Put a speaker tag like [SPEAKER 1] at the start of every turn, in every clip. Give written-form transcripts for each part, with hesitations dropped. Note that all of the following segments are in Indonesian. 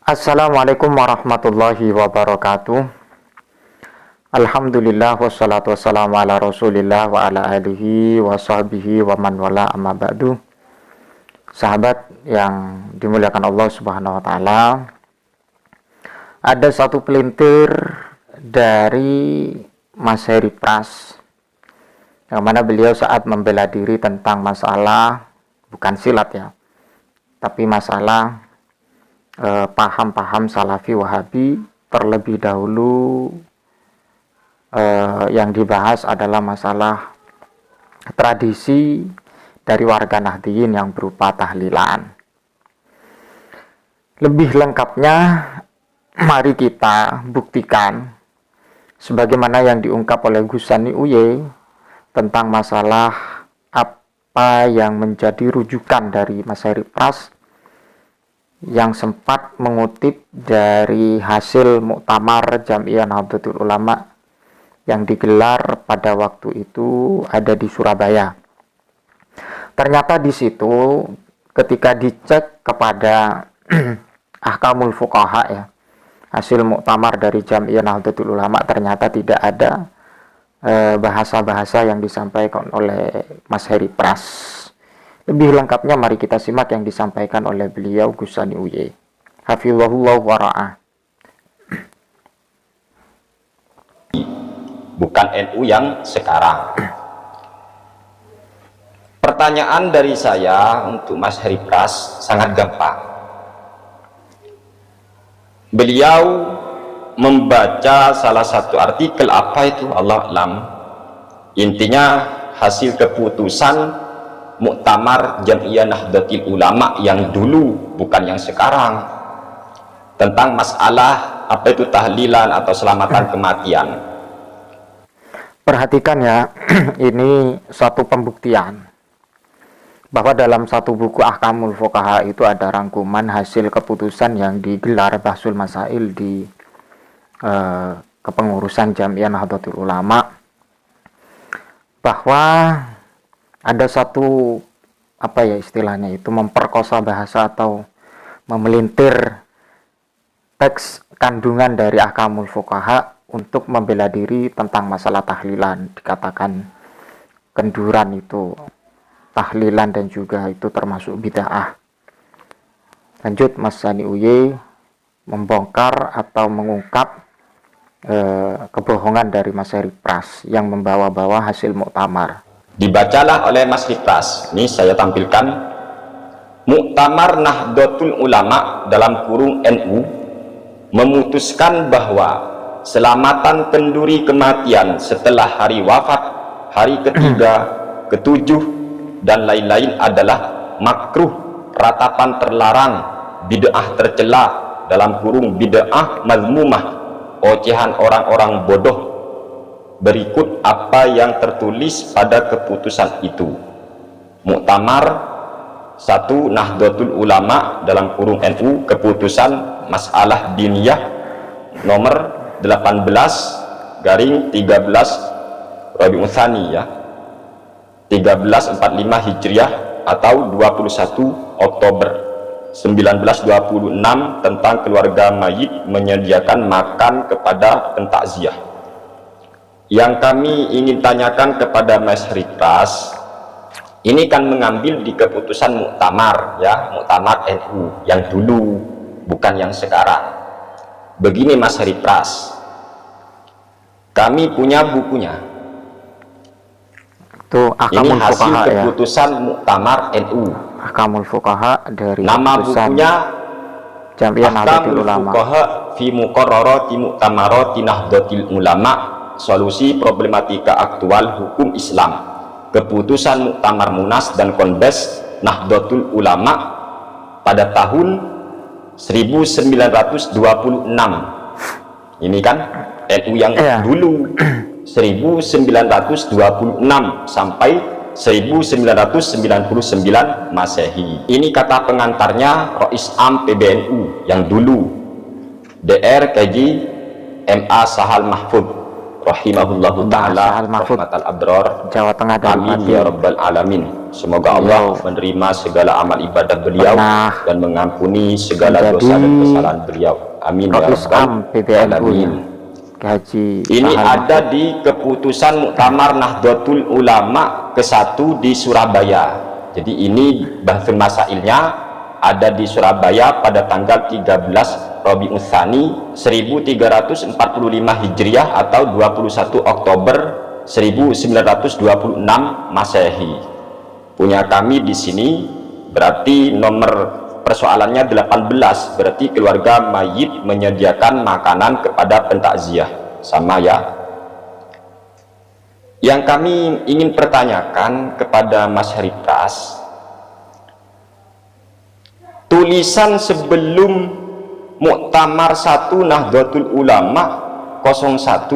[SPEAKER 1] Assalamualaikum warahmatullahi wabarakatuh. Alhamdulillah wassalatu wassalamu ala rasulillah wa ala alihi wa sahbihi wa man wala amma ba'du. Sahabat yang dimuliakan Allah subhanahu wa ta'ala, ada satu pelintir dari Mas Heri Pras yang mana beliau saat membela diri tentang masalah, bukan silat ya, tapi masalah paham-paham salafi wahabi. Terlebih dahulu yang dibahas adalah masalah tradisi dari warga Nahdliyin yang berupa tahlilan. Lebih lengkapnya mari kita buktikan sebagaimana yang diungkap oleh Gus Sani Uye tentang masalah apa yang menjadi rujukan dari Mas Heri Pras yang sempat mengutip dari hasil muktamar Jam'iyah Nahdlatul Ulama yang digelar pada waktu itu ada di Surabaya. Ternyata di situ ketika dicek kepada Ahkamul Fuqaha ya, hasil muktamar dari Jam'iyah Nahdlatul Ulama, ternyata tidak ada bahasa-bahasa yang disampaikan oleh Mas Heri Pras. Lebih lengkapnya mari kita simak yang disampaikan oleh beliau Gus Sani Uye. Hafizahullah wa ra'ah.
[SPEAKER 2] Bukan NU yang sekarang. Pertanyaan dari saya untuk Mas Heri Pras sangat gampang. Beliau membaca salah satu artikel, apa itu Allah alam, intinya hasil keputusan muktamar Jam'iyah Nahdlatul Ulama yang dulu, bukan yang sekarang, tentang masalah apa itu tahlilan atau selamatan kematian.
[SPEAKER 1] Perhatikan ya, ini suatu pembuktian bahwa dalam satu buku Ahkamul Fuqaha itu ada rangkuman hasil keputusan yang digelar Bahsul Masail di kepengurusan Jam'iyah Nahdlatul Ulama, bahwa ada satu apa ya istilahnya itu, memperkosa bahasa atau memelintir teks kandungan dari Ahkamul Fuqaha untuk membela diri tentang masalah tahlilan. Dikatakan kenduran itu tahlilan dan juga itu termasuk bid'ah. Lanjut Mas Sani Uye membongkar atau mengungkap kebohongan dari Mas Heri Pras yang membawa-bawa hasil muktamar.
[SPEAKER 2] Dibacalah oleh Mas Heri Pras, ini saya tampilkan, Muktamar Nahdlatul Ulama dalam kurung NU memutuskan bahwa selamatan kenduri kematian setelah hari wafat, hari ketiga, ketujuh dan lain-lain adalah makruh, ratapan terlarang, bid'ah tercela dalam kurung bid'ah mazmumah, ocehan orang-orang bodoh. Berikut apa yang tertulis pada keputusan itu. Muktamar 1 Nahdlatul Ulama dalam kurung NU, keputusan masalah diniyah nomor 18/13 Rabiul Tsani ya, 1345 Hijriah atau 21 Oktober 1926 tentang keluarga mayit menyediakan makan kepada pentakziah. Yang kami ingin tanyakan kepada Mas Heri Pras, ini kan mengambil di keputusan muktamar ya, muktamar NU yang dulu, bukan yang sekarang. Begini Mas Heri Pras, kami punya bukunya.
[SPEAKER 1] Itu
[SPEAKER 2] Ini hasil
[SPEAKER 1] Fuqaha,
[SPEAKER 2] keputusan ya, muktamar NU.
[SPEAKER 1] Ahkamul Fuqaha dari
[SPEAKER 2] nama bukunya
[SPEAKER 1] Jam'iyah Nahdlatul
[SPEAKER 2] Ahkamul
[SPEAKER 1] Ulama.
[SPEAKER 2] Fuqaha fi Muqarrarati Muktamarati Nahdlatul Ulama, solusi problematika aktual hukum Islam, keputusan Muktamar Munas dan Konbes Nahdlatul Ulama pada tahun 1926. Ini kan NU yang dulu, 1926 sampai 1999 Masehi. Ini kata pengantarnya Rois Am PBNU yang dulu, Dr. KJ MA Sahal Mahfud rahimahullahu ta'ala rahmatal abrar,
[SPEAKER 1] Jawa Tengah dari
[SPEAKER 2] amin ya rabbal alamin. Semoga Allah menerima segala amal ibadah beliau dan mengampuni segala dosa dan kesalahan beliau. Amin ya rabbal alamin. Ini ada di keputusan Muktamar Nahdlatul Ulama ke-1 di Surabaya. Jadi ini bahsul masailnya ada di Surabaya pada tanggal 13 Rabiul Tsani 1345 Hijriah atau 21 Oktober 1926 Masehi. Punya kami di sini berarti nomor persoalannya 18, berarti keluarga mayit menyediakan makanan kepada pentakziah. Sama ya. Yang kami ingin pertanyakan kepada Mas Haripras, tulisan sebelum Muktamar 1 Nahdlatul Ulama 01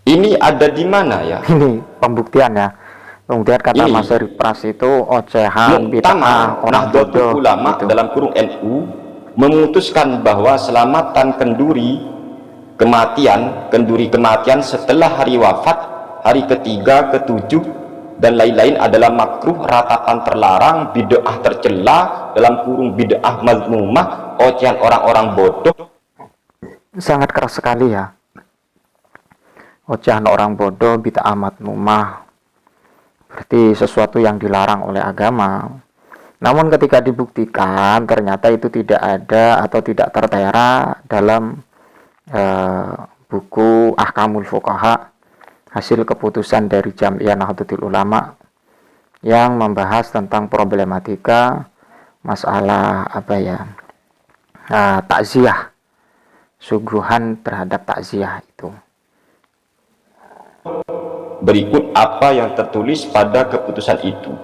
[SPEAKER 2] ini ada di mana ya?
[SPEAKER 1] Ini pembuktiannya. Kemudian kata ini, Mas Haripras itu ocehan
[SPEAKER 2] Muktamar Nahdlatul Ulama gitu. Dalam kurung NU memutuskan bahwa selamatan kenduri kematian setelah hari wafat, hari ketiga, ketujuh dan lain-lain adalah makruh, ratapan terlarang, bid'ah tercela, dalam kurung bid'ah mazmumah, ocehan orang-orang bodoh.
[SPEAKER 1] Sangat keras sekali ya. Ocehan orang bodoh, bid'ah mazmumah, berarti sesuatu yang dilarang oleh agama. Namun ketika dibuktikan ternyata itu tidak ada atau tidak tertera dalam buku Ahkamul Fuqaha, hasil keputusan dari Jam'iyah Nahdlatul Ulama yang membahas tentang problematika masalah takziah, suguhan terhadap takziah itu.
[SPEAKER 2] Berikut apa yang tertulis pada keputusan itu.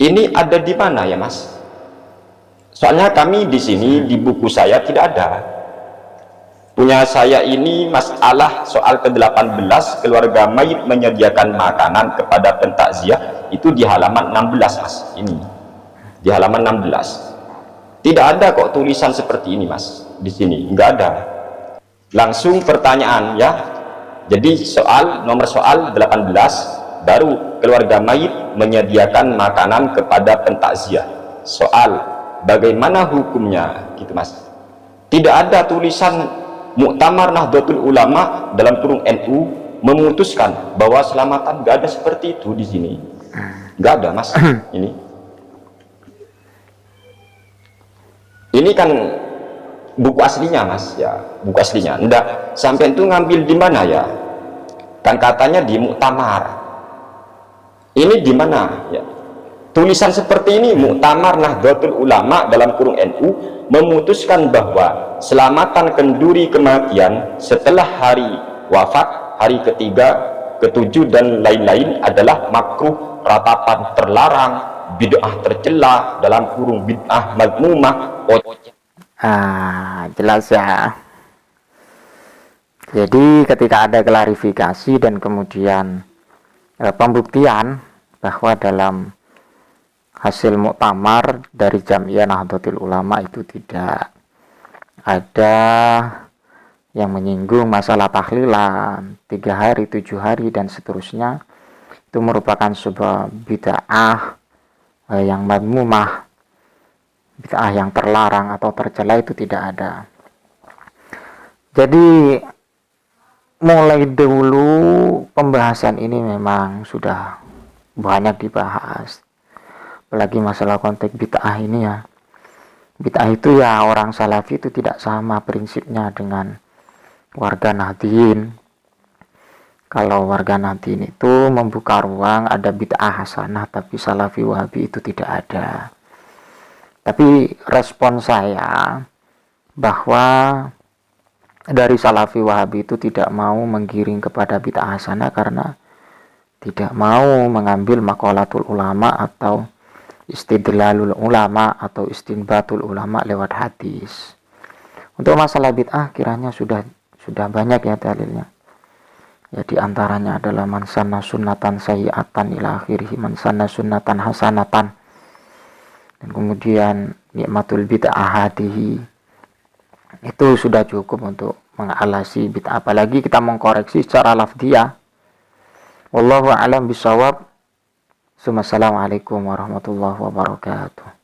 [SPEAKER 2] Ini ada di mana ya Mas? Soalnya kami di sini di buku saya tidak ada. Punya saya ini masalah soal ke-18, keluarga mayit menyediakan makanan kepada pentakziah, itu di halaman 16 Mas. Ini di halaman 16. Tidak ada kok tulisan seperti ini Mas. Di sini enggak ada. Langsung pertanyaan ya. Jadi nomor soal 18, baru keluarga mayit menyediakan makanan kepada pentakziah. Soal bagaimana hukumnya gitu Mas. Tidak ada tulisan Muktamar Nahdlatul Ulama dalam kurung NU memutuskan bahwa selamatan nggak ada seperti itu di sini. Nggak ada Mas. Ini kan buku aslinya Mas ya, buku aslinya. Nggak sampai itu ngambil di mana ya? Kan katanya di Muktamar. Ini di mana ya? Tulisan seperti ini, Muktamar Nahdlatul Ulama dalam kurung NU memutuskan bahwa selamatan kenduri kematian setelah hari wafat, hari ketiga, ketujuh dan lain-lain adalah makruh, ratapan terlarang, bid'ah tercela, dalam kurung bid'ah mazmumah.
[SPEAKER 1] Jelas ya. Jadi ketika ada klarifikasi dan kemudian pembuktian bahwa dalam hasil muktamar dari Jam'iyah Nahdlatul Ulama itu tidak ada yang menyinggung masalah tahlilan 3 hari, 7 hari dan seterusnya, itu merupakan sebuah bid'ah yang madmumah, bid'ah yang terlarang atau tercela, itu tidak ada. Jadi mulai dulu pembahasan ini memang sudah banyak dibahas, apalagi masalah konteks bid'ah ini ya. Bid'ah itu ya, orang salafi itu tidak sama prinsipnya dengan warga Nahdien. Kalau warga Nahdien itu membuka ruang ada bid'ah hasanah, tapi salafi wahabi itu tidak ada. Tapi respon saya bahwa dari salafi wahabi itu tidak mau menggiring kepada bid'ah hasanah karena tidak mau mengambil maqalatul ulama atau istidlalul ulama atau istinbatul ulama lewat hadis. Untuk masalah bid'ah kiranya sudah banyak ya dalilnya. Ya, di antaranya adalah man sanna sunnatan sayyi'atan ila akhirih, man sanna sunnatan hasanatan, dan kemudian nikmatul bid'ah hadihi. Itu sudah cukup untuk mengalasi bid'ah, apalagi kita mengkoreksi secara lafdiyah. Wallahu a'lam bishawab. Assalamualaikum warahmatullahi wabarakatuh.